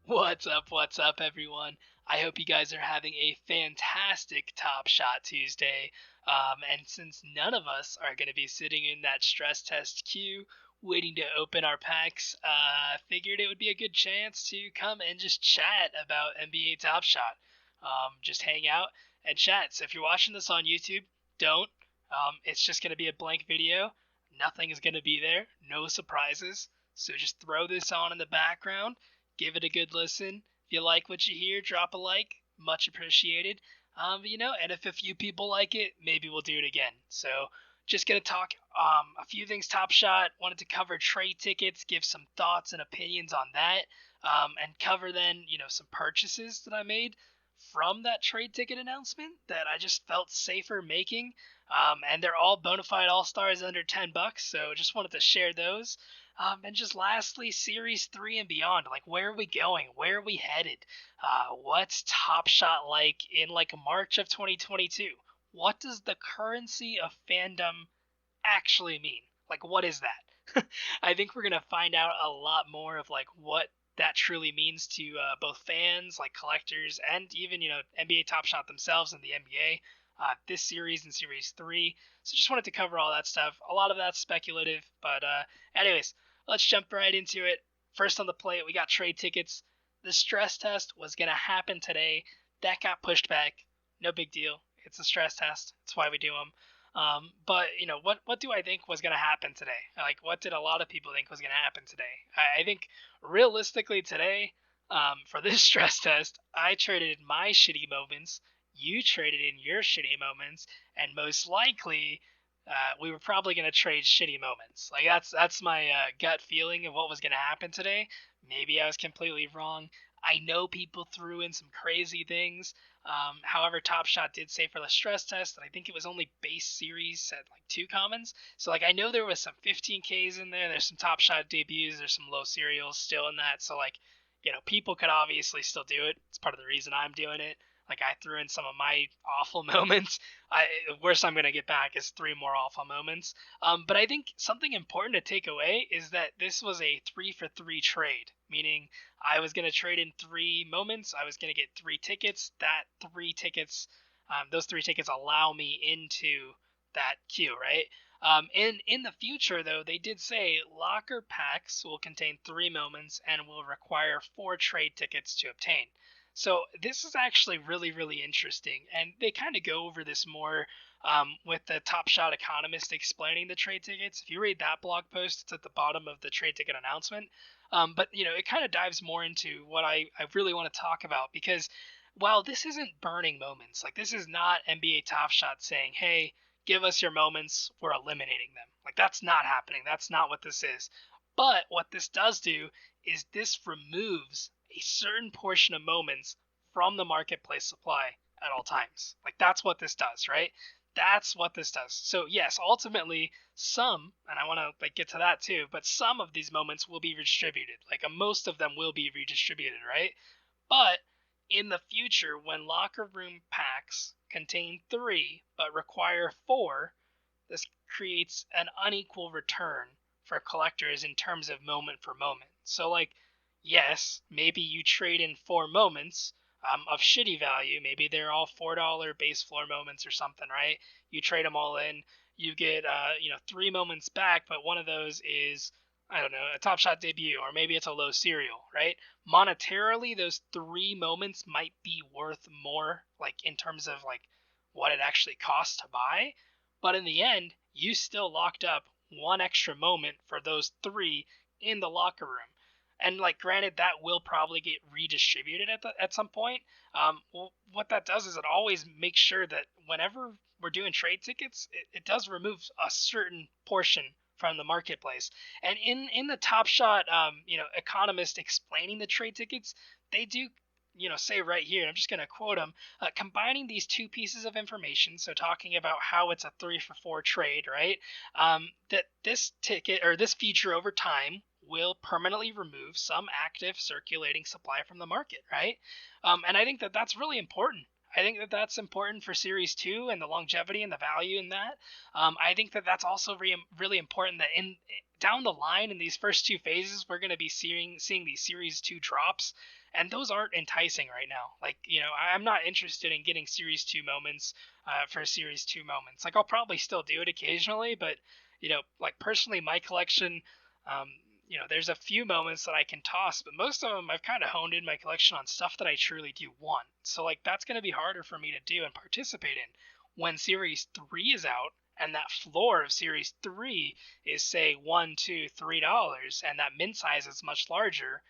What's up, everyone? I hope you guys are having a fantastic Top Shot Tuesday. And since none of us are going to be sitting in that stress test queue waiting to open our packs, figured it would be a good chance to come and just chat about NBA Top Shot. Just hang out and chat. So if you're watching this on YouTube, don't. It's just going to be a blank video. Nothing is going to be there. No surprises. So just throw this on in the background. Give it a good listen. If you like what you hear, drop a like. Much appreciated. And if a few people like it, maybe we'll do it again. So just gonna talk a few things Top Shot. Wanted to cover trade tickets, give some thoughts and opinions on that, and cover then some purchases that I made from that trade ticket announcement that I just felt safer making. And they're all bona fide all stars under $10. So just wanted to share those. And just lastly, Series 3 and beyond. Like, where are we going? Where are we headed? What's Top Shot like in like March of 2022? What does the currency of fandom actually mean? Like, what is that? I think we're gonna find out a lot more of like what that truly means to both fans, like collectors, and even NBA Top Shot themselves and the NBA. This series and Series 3. So just wanted to cover all that stuff. A lot of that's speculative, but anyways, let's jump right into it. First on the plate, we got trade tickets. The stress test was going to happen today. That got pushed back. No big deal. It's a stress test. That's why we do them. But what do I think was going to happen today? Like, what did a lot of people think was going to happen today? I think realistically today, for this stress test, I traded my shitty moments. You traded in your shitty moments, and most likely, we were probably going to trade shitty moments. Like that's my gut feeling of what was going to happen today. Maybe I was completely wrong. I know people threw in some crazy things. However, Top Shot did say for the stress test that I think it was only base series at like 2 commons. So like I know there was some 15Ks in there. There's some Top Shot debuts. There's some low serials still in that. So like people could obviously still do it. It's part of the reason I'm doing it. Like I threw in some of my awful moments. The worst I'm gonna get back is 3 more awful moments. But I think something important to take away is that this was a 3-for-3 trade, meaning I was gonna trade in 3 moments. I was gonna get 3 tickets. Those 3 tickets allow me into that queue, right? In the future, though, they did say locker packs will contain 3 moments and will require 4 trade tickets to obtain. So this is actually really, really interesting, and they kind of go over this more with the Top Shot economist explaining the trade tickets. If you read that blog post, it's at the bottom of the trade ticket announcement. But it kind of dives more into what I really want to talk about, because while this isn't burning moments, like this is not NBA Top Shot saying, "Hey, give us your moments, we're eliminating them." Like that's not happening. That's not what this is. But what this does do is this removes a certain portion of moments from the marketplace supply at all times. Like that's what this does, right? That's what this does. So yes, ultimately some, and I want to like get to that too, but some of these moments will be redistributed. Like most of them will be redistributed, right? But in the future, when locker room packs contain 3 but require 4, this creates an unequal return for collectors in terms of moment for moment. So like yes, maybe you trade in 4 moments of shitty value. Maybe they're all $4 base floor moments or something, right? You trade them all in, you get 3 moments back, but one of those is I don't know a Top Shot debut, or maybe it's a low serial, right? Monetarily, those 3 moments might be worth more, like in terms of like what it actually costs to buy, but in the end, you still locked up 1 extra moment for those 3 in the locker room. And like, granted, that will probably get redistributed at some point. Well, what that does is it always makes sure that whenever we're doing trade tickets, it does remove a certain portion from the marketplace. And in the Top Shot, economist explaining the trade tickets, they do say right here, and I'm just going to quote them, combining these 2 pieces of information, so talking about how it's a 3-for-4 trade, right? That this ticket or this feature over time will permanently remove some active circulating supply from the market, right? And I think that that's really important. I think that that's important for Series 2 and the longevity and the value in that. I think that that's also really important that down the line in these first 2 phases, we're going to be seeing these Series 2 drops. and those aren't enticing right now. Like, I'm not interested in getting Series 2 moments for Series 2 moments. Like, I'll probably still do it occasionally, but, like, personally, my collection, um, there's a few moments that I can toss, but most of them I've kind of honed in my collection on stuff that I truly do want. So, like, that's going to be harder for me to do and participate in. When Series 3 is out, and that floor of Series 3 is, say, $1, $2, $3, and that mint size is much larger,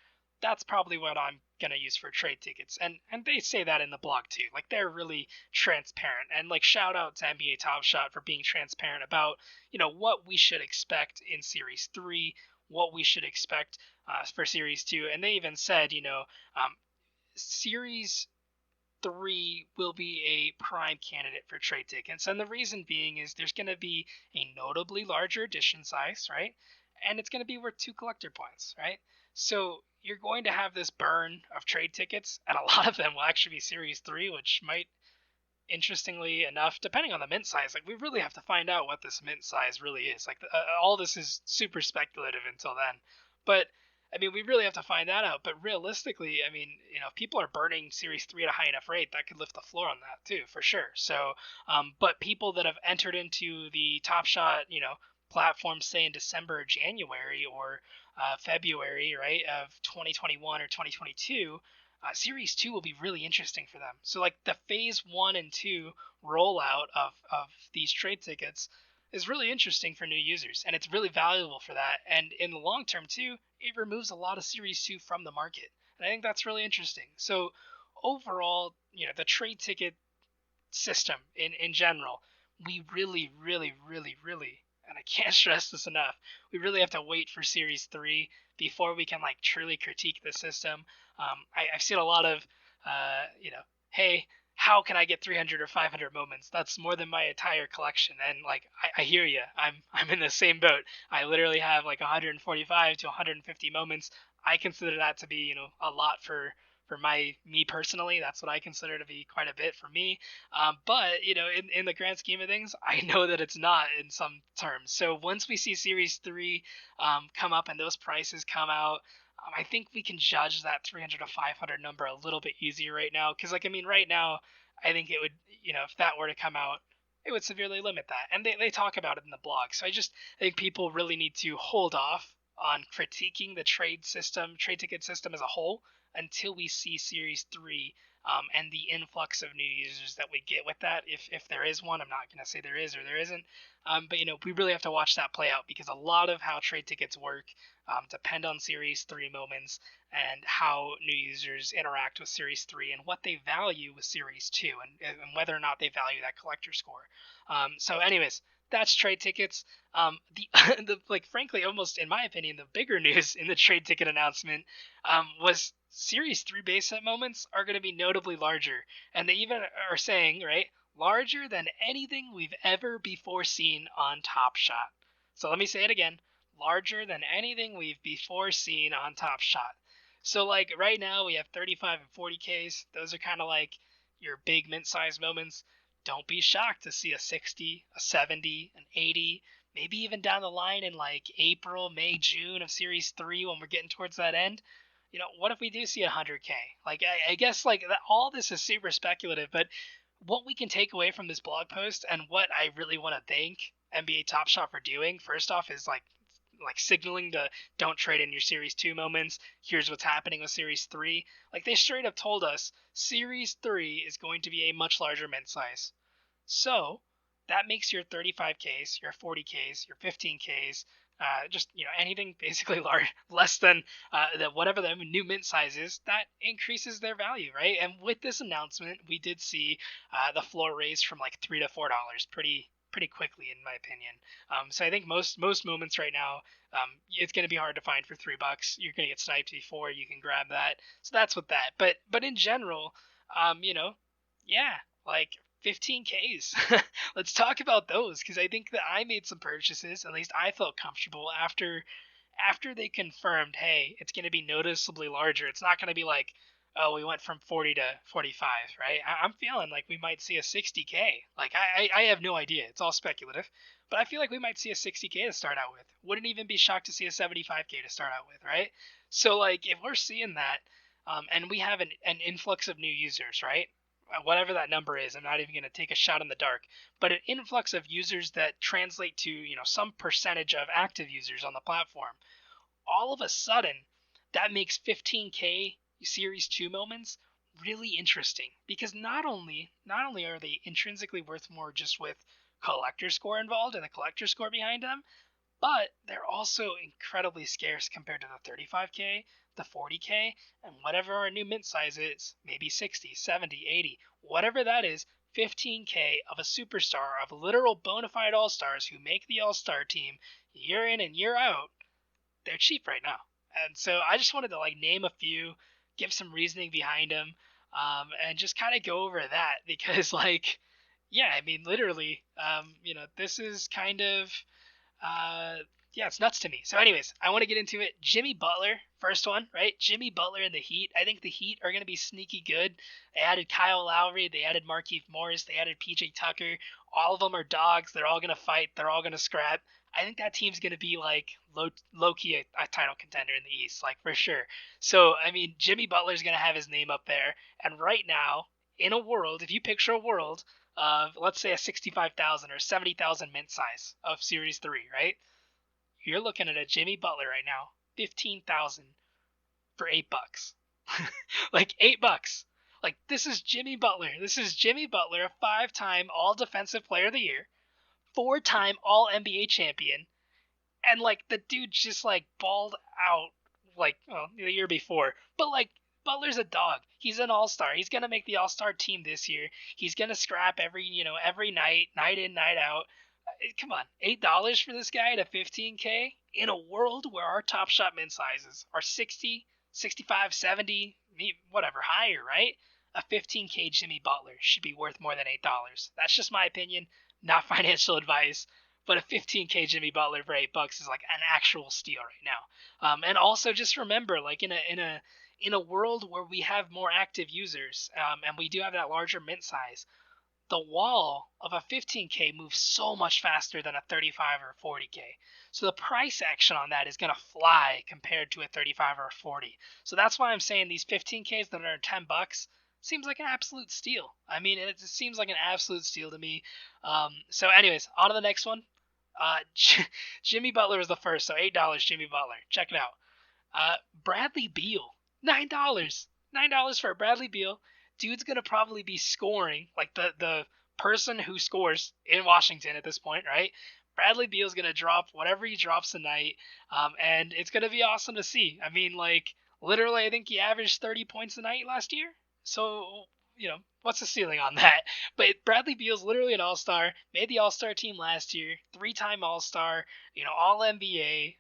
that's probably what I'm gonna use for trade tickets. And they say that in the blog too. Like, they're really transparent. And like, shout out to NBA Top Shot for being transparent about what we should expect in Series 3, what we should expect for Series 2. And they even said, Series 3 will be a prime candidate for trade tickets. And the reason being is there's going to be a notably larger edition size, right? And it's going to be worth 2 collector points, right? So you're going to have this burn of trade tickets, and a lot of them will actually be Series 3, which might, interestingly enough, depending on the mint size, like, we really have to find out what this mint size really is. Like, all this is super speculative until then. But I mean, we really have to find that out. But realistically, I mean, if people are burning Series 3 at a high enough rate, that could lift the floor on that too, for sure. So, but people that have entered into the Top Shot, platform, say in December or January or February, right, of 2021 or 2022, Series 2 will be really interesting for them. So, like, the Phase 1 and 2 rollout of these trade tickets is really interesting for new users, and it's really valuable for that. And in the long term, too, it removes a lot of Series 2 from the market. And I think that's really interesting. So, overall, the trade ticket system in general, we really, really, really, really, and I can't stress this enough, we really have to wait for Series 3 before we can, like, truly critique the system. I've seen a lot of, hey, how can I get 300 or 500 moments? That's more than my entire collection. And, like, I hear you. I'm in the same boat. I literally have like 145 to 150 moments. I consider that to be, a lot for me personally. That's what I consider to be quite a bit for me. But in the grand scheme of things, I know that it's not in some terms. So once we see Series 3 come up and those prices come out, I think we can judge that 300 to 500 number a little bit easier right now. Because, like, I mean, right now, I think it would, if that were to come out, it would severely limit that. And they talk about it in the blog. So I think people really need to hold off on critiquing the trade ticket system as a whole until we see Series 3 and the influx of new users that we get with that, if there is one. I'm not going to say there is or there isn't. But, we really have to watch that play out, because a lot of how trade tickets work depend on Series 3 moments and how new users interact with Series 3 and what they value with Series 2 and whether or not they value that collector score. So anyways, that's trade tickets. Like, frankly, almost in my opinion, the bigger news in the trade ticket announcement was Series 3 base set moments are going to be notably larger. And they even are saying, right, larger than anything we've ever before seen on Top Shot. So let me say it again. Larger than anything we've before seen on Top Shot. So, like, right now we have 35 and 40Ks. Those are kind of like your big mint size moments. Don't be shocked to see a 60, a 70, an 80, maybe even down the line in like April, May, June of Series 3 when we're getting towards that end. What if we do see 100K? Like, I guess, like, all this is super speculative, but what we can take away from this blog post, and what I really want to thank NBA Top Shot for doing, first off, is like signaling the don't trade in your Series 2 moments. Here's what's happening with Series 3. Like, they straight up told us Series 3 is going to be a much larger mint size. So that makes your 35Ks, your 40Ks, your 15Ks, just anything basically less than whatever the new mint size is, that increases their value, right? And with this announcement, we did see the floor raised from like $3 to $4 pretty quickly, in my opinion. So I think most moments right now, it's going to be hard to find for $3. You're going to get sniped before you can grab that. So that's what that. But in general, yeah, like 15Ks. Let's talk about those, because I think that I made some purchases. At least I felt comfortable after they confirmed, hey, it's going to be noticeably larger. It's not going to be like, oh, we went from 40 to 45, right? I'm feeling like we might see a 60K. Like, I have no idea. It's all speculative. But I feel like we might see a 60K to start out with. Wouldn't even be shocked to see a 75K to start out with, right? So, like, if we're seeing that, and we have an influx of new users, right? Whatever that number is, I'm not even going to take a shot in the dark, but an influx of users that translate to, some percentage of active users on the platform. All of a sudden, that makes 15K Series 2 moments really interesting, because not only are they intrinsically worth more just with collector score involved and the collector score behind them, but they're also incredibly scarce compared to the 35K, the 40K, and whatever our new mint size is, maybe 60, 70, 80, whatever that is. 15K of a superstar, of literal bona fide all-stars who make the all-star team year in and year out, they're cheap right now. And so I just wanted to name a few, give some reasoning behind them, and just kind of go over that, because yeah, I mean, literally, this is kind of uh, yeah, it's nuts to me. So, anyways, I want to get into it. Jimmy Butler, first one, right? Jimmy Butler and the Heat. I think the Heat are going to be sneaky good. They added Kyle Lowry. They added Markieff Morris. They added PJ Tucker. All of them are dogs. They're all going to fight. They're all going to scrap. I think that team's going to be low key a title contender in the East, for sure. So, I mean, Jimmy Butler's going to have his name up there. And right now, in a world, if you picture a world of, let's say, a 65,000 or 70,000 mint size of Series 3, right? You're looking at a Jimmy Butler right now, 15,000 for $8. $8. This is Jimmy Butler. This is Jimmy Butler, a 5-time All Defensive Player of the Year, 4-time All NBA champion, and the dude just balled out the year before. But Butler's a dog. He's an all-star. He's gonna make the all-star team this year. He's gonna scrap every night in, night out. Come on, $8 for this guy at 15K in a world where our top shot min sizes are 60, 65, 70, whatever, higher, right? A 15K Jimmy Butler should be worth more than $8. That's just my opinion, not financial advice. But a 15K Jimmy Butler for $8 is an actual steal right now. And also just remember, in a world where we have more active users, and we do have that larger mint size, the wall of a 15K moves so much faster than a 35 or 40K. So the price action on that is going to fly compared to a 35 or a 40. So that's why I'm saying these 15Ks that are $10 seems like an absolute steal. I mean, it seems like an absolute steal to me. So anyways, on to the next one. Jimmy Butler was the first, so $8 Jimmy Butler. Check it out. Bradley Beal, $9. $9 for Bradley Beal. Dude's gonna probably be scoring, the person who scores in Washington at this point, right? Bradley Beal's gonna drop whatever he drops tonight, and it's gonna be awesome to see. I mean, literally, I think he averaged 30 points a night last year. So, what's the ceiling on that? But Bradley Beal's literally an all-star, made the all-star team last year, 3-time all-star, all NBA.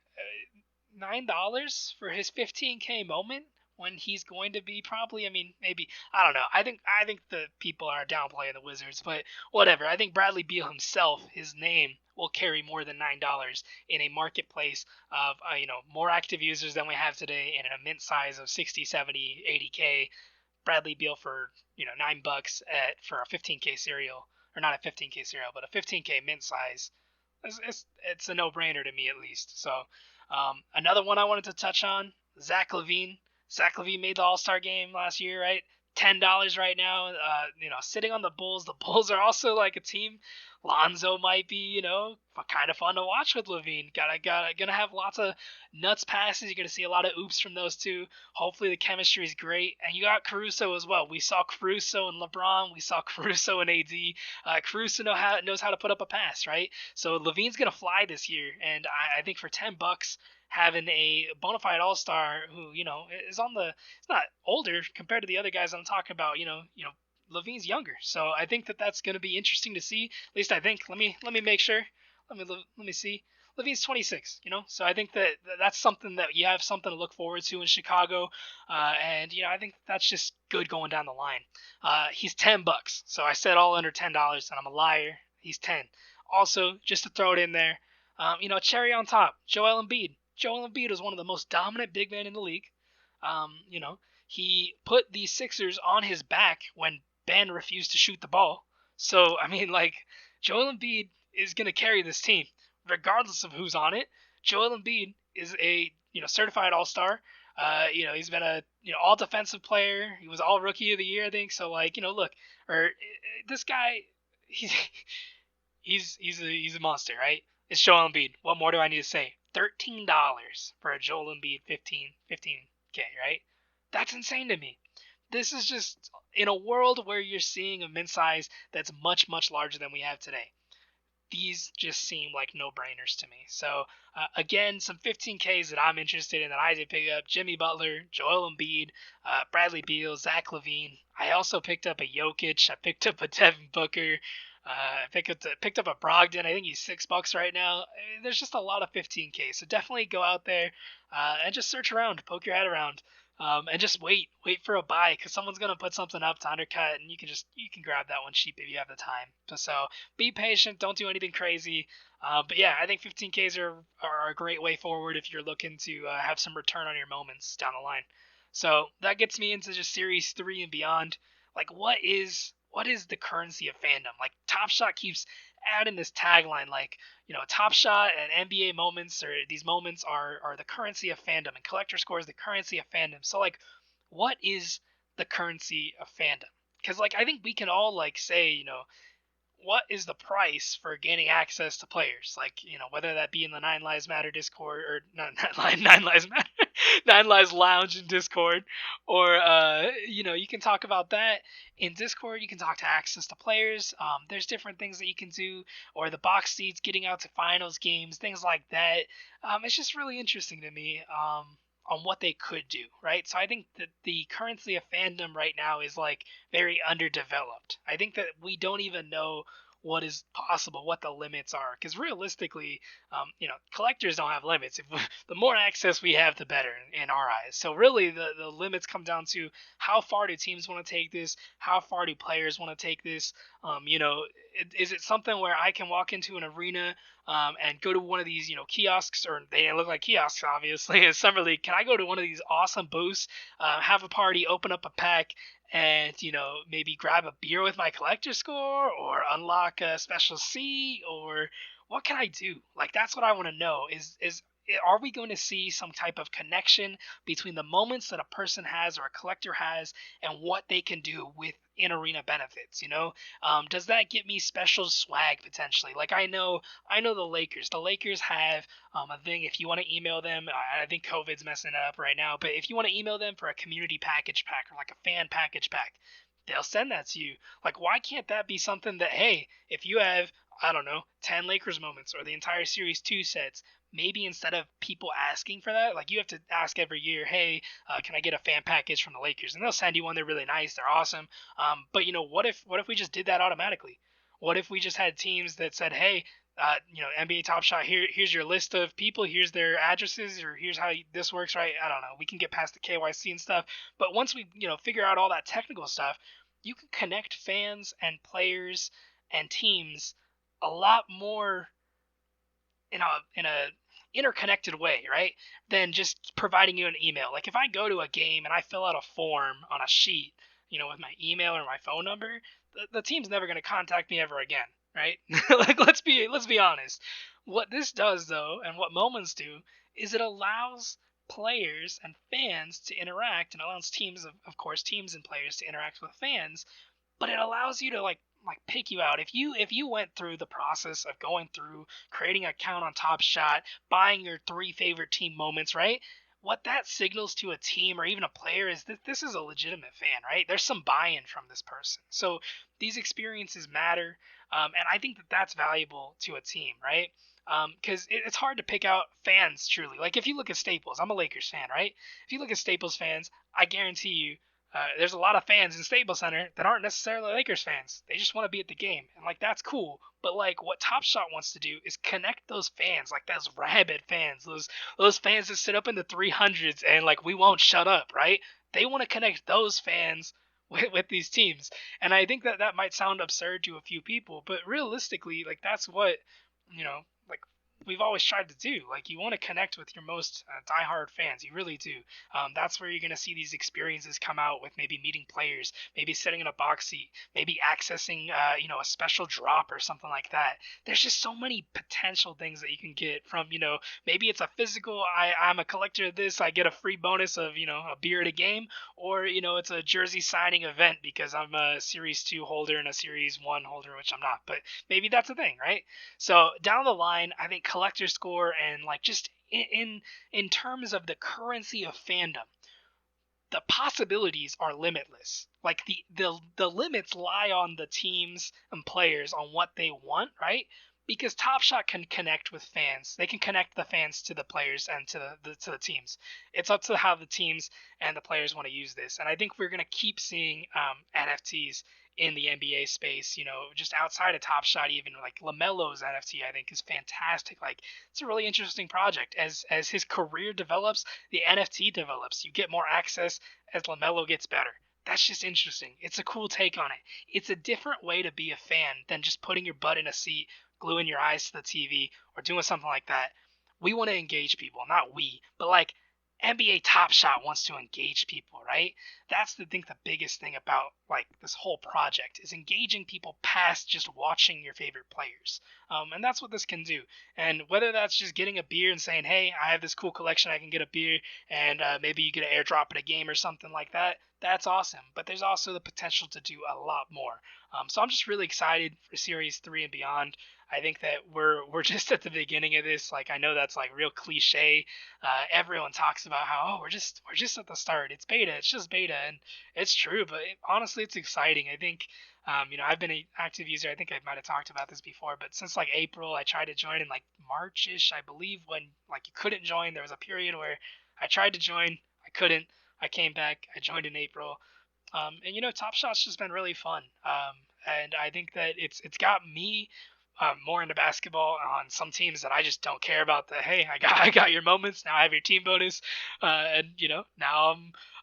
$9 for his 15K moment when he's going to be probably, maybe, I don't know. I think the people are downplaying the Wizards, but whatever. I think Bradley Beal himself, his name will carry more than $9 in a marketplace of more active users than we have today, and in a mint size of 60, 70, 80K. Bradley Beal for $9 for a 15K serial, or not a 15K serial, but a 15K mint size. It's a no-brainer to me, at least. So another one I wanted to touch on, Zach LaVine. Zach LaVine made the All-Star game last year, right? $10 right now. Sitting on the Bulls. The Bulls are also a team. Lonzo might be, kind of fun to watch with LaVine. Gonna have lots of nuts passes. You're gonna see a lot of oops from those two. Hopefully the chemistry is great. And you got Caruso as well. We saw Caruso and LeBron. We saw Caruso and AD. Caruso knows how to put up a pass, right? So LaVine's gonna fly this year, and I think for $10, having a bona fide all-star who, is it's not older compared to the other guys I'm talking about, LaVine's younger. So I think that's going to be interesting to see. At least I think. Let me make sure. Let me see. LaVine's 26, so I think that's something that you have something to look forward to in Chicago. And, I think that's just good going down the line. He's $10. So I said all under $10, and I'm a liar. He's 10. Also, just to throw it in there, cherry on top, Joel Embiid. Joel Embiid is one of the most dominant big men in the league. He put the Sixers on his back when Ben refused to shoot the ball. So, Joel Embiid is going to carry this team, regardless of who's on it. Joel Embiid is a certified all-star. He's been a all defensive player. He was all rookie of the year, I think. So like, look, or this guy, he's he's a monster, right? It's Joel Embiid. What more do I need to say? $13 for a Joel Embiid 15K, right? That's insane to me. This is just in a world where you're seeing a mid size that's much larger than we have today. These just seem like no-brainers to me. So again, some 15Ks that I'm interested in that I did pick up: Jimmy Butler, Joel Embiid, Bradley Beal, Zach LaVine. I also picked up a Jokic. I picked up a Devin Booker. I picked up a Brogdon. I think he's $6 right now. There's just a lot of 15K. So definitely go out there and just search around, poke your head around. And just wait for a buy, because someone's gonna put something up to undercut, and you can grab that one cheap if you have the time. So be patient, don't do anything crazy. But yeah, I think 15Ks are a great way forward if you're looking to have some return on your moments down the line. So that gets me into just Series 3 and beyond. Like, what is the currency of fandom? Like, TopShot keeps adding this tagline, like, TopShot and NBA moments, or these moments are the currency of fandom, and collector score is the currency of fandom. So like, what is the currency of fandom? Because like, I think we can all like say, what is the price for gaining access to players? Like, whether that be in the Nine Lives Matter Discord, or not Nine Lives Matter, Nine Lives Lounge in Discord, or you can talk about that in Discord. You can talk to access to players. There's different things that you can do, or the box seats, getting out to finals games, things like that. It's just really interesting to me. On what they could do, right? So I think that the currency of fandom right now is like very underdeveloped. I think that we don't even know what is possible, what the limits are, because realistically, collectors don't have limits. The more access we have, the better in our eyes. So really, the limits come down to how far do teams want to take this, how far do players want to take this. Is it something where I can walk into an arena and go to one of these, kiosks, or they didn't look like kiosks, obviously, in Summer League. Can I go to one of these awesome booths, have a party, open up a pack, and, maybe grab a beer with my collector score, or unlock a special seat, or what can I do? Like, that's what I want to know is are we going to see some type of connection between the moments that a person has or a collector has and what they can do with in arena benefits? Does that get me special swag potentially? Like, I know the Lakers. The Lakers have a thing. If you want to email them, I think COVID's messing it up right now, but if you want to email them for a community package pack, or like a fan package pack, they'll send that to you. Like, why can't that be something that, hey, if you have, I don't know, 10 Lakers moments, or the entire Series 2 sets, maybe instead of people asking for that, like, you have to ask every year, hey, can I get a fan package from the Lakers? And they'll send you one. They're really nice. They're awesome. But what if we just did that automatically? What if we just had teams that said, hey, NBA Top Shot, here's your list of people, here's their addresses, or here's how this works, right? I don't know. We can get past the KYC and stuff. But once we, figure out all that technical stuff, you can connect fans and players and teams a lot more in a interconnected way, right? Than just providing you an email. Like, if I go to a game and I fill out a form on a sheet, with my email or my phone number, the team's never going to contact me ever again, right? Like, let's be honest. What this does, though, and what moments do, is it allows players and fans to interact, and allows teams, of course, teams and players to interact with fans, but it allows you to like pick you out. If you went through the process of going through creating an account on Top Shot, buying your 3 favorite team moments, right? What that signals to a team or even a player is that this is a legitimate fan, right? There's some buy-in from this person. So these experiences matter, and I think that that's valuable to a team, right? Because it's hard to pick out fans truly. Like, if you look at Staples, I'm a Lakers fan, right? If you look at Staples fans, I guarantee you there's a lot of fans in Staples Center that aren't necessarily Lakers fans. They just want to be at the game, and like, that's cool. But like, what Top Shot wants to do is connect those fans, like those rabid fans, those fans that sit up in the 300s and like, we won't shut up, right? They want to connect those fans with these teams, and I think that might sound absurd to a few people, but realistically, like, that's what, like, we've always tried to do. Like, you want to connect with your most diehard fans. You really do. That's where you're going to see these experiences come out with maybe meeting players, maybe sitting in a box seat, maybe accessing, a special drop or something like that. There's just so many potential things that you can get from, maybe it's a physical, I'm a collector of this, I get a free bonus of, a beer at a game, or, it's a jersey signing event because I'm a Series 2 holder and a Series 1 holder, which I'm not. But maybe that's a thing, right? So down the line, I think collector score and like just in terms of the currency of fandom, the possibilities are limitless. Like the limits lie on the teams and players on what they want, right? Because Top Shot can connect with fans. They can connect the fans to the players and to the teams. It's up to how the teams and the players want to use this. And I think we're going to keep seeing NFTs in the NBA space, just outside of Top Shot, even like LaMelo's NFT, I think is fantastic. Like, it's a really interesting project. As his career develops, the NFT develops. You get more access as LaMelo gets better. That's just interesting. It's a cool take on it. It's a different way to be a fan than just putting your butt in a seat, gluing your eyes to the TV, or doing something like that. We want to engage people, not we, but like NBA Top Shot wants to engage people, right? That's the biggest thing about like this whole project is engaging people past just watching your favorite players, and that's what this can do. And whether that's just getting a beer and saying, "Hey, I have this cool collection, I can get a beer," and maybe you get an airdrop at a game or something like that, that's awesome. But there's also the potential to do a lot more. So I'm just really excited for Series 3 and beyond. I think that we're just at the beginning of this. Like, I know that's like real cliche. Everyone talks about how, we're just at the start. It's beta. It's just beta, and it's true. But honestly, it's exciting. I think I've been an active user. I think I might have talked about this before, but since like April, I tried to join in like March-ish, I believe, when like you couldn't join. There was a period where I tried to join, I couldn't. I came back. I joined in April. And Top Shot's just been really fun. And I think that it's got me more into basketball on some teams that I just don't care about. The hey, I got your moments. Now I have your team bonus, and now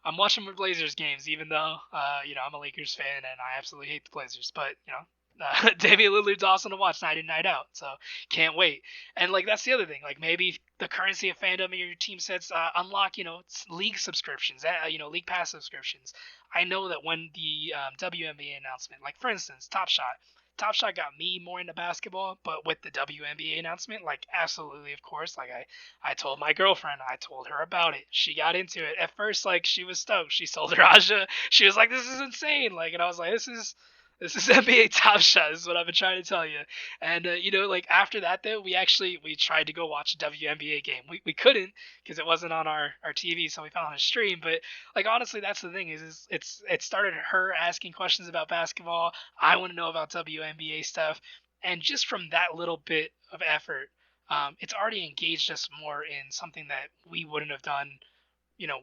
I'm watching my Blazers games, even though I'm a Lakers fan and I absolutely hate the Blazers. But Damian Lillard's awesome to watch night in, night out. So can't wait. And like that's the other thing. Like maybe the currency of fandom in your team sets unlock league subscriptions, league pass subscriptions. I know that when the WNBA announcement, like for instance, Top Shot got me more into basketball, but with the WNBA announcement, like absolutely, of course, like I told my girlfriend, I told her about it. She got into it. At first, like she was stoked. She told her Aja, she was like, "This is insane!" Like, and I was like, "This is NBA Top Shot. This is what I've been trying to tell you." And like after that, though, we tried to go watch a WNBA game. We couldn't because it wasn't on our TV, so we found on a stream. But like honestly, that's the thing is it started her asking questions about basketball. I want to know about WNBA stuff, and just from that little bit of effort, it's already engaged us more in something that we wouldn't have done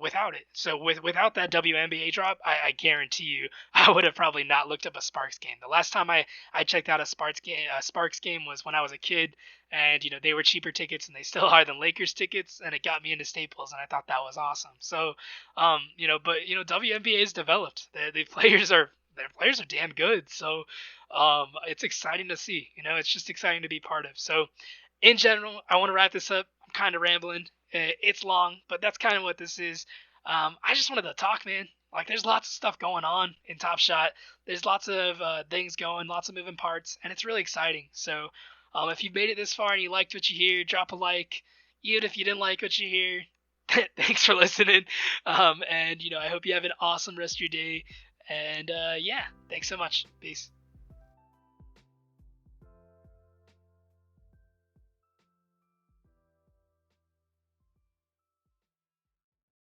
without it. So without that WNBA drop, I guarantee you, I would have probably not looked up a Sparks game. The last time I checked out a Sparks game was when I was a kid, and they were cheaper tickets, and they still are than Lakers tickets, and it got me into Staples, and I thought that was awesome. So, but WNBA is developed. The players are their players are damn good. So, it's exciting to see. It's just exciting to be part of. So, in general, I want to wrap this up. I'm kind of rambling. It's long, but that's kind of what this is. I just wanted to talk, man. Like, there's lots of stuff going on in Top Shot. There's lots of things going, lots of moving parts, and it's really exciting. So, if you've made it this far and you liked what you hear, drop a like. Even if you didn't like what you hear, thanks for listening. And I hope you have an awesome rest of your day. And yeah, thanks so much. Peace.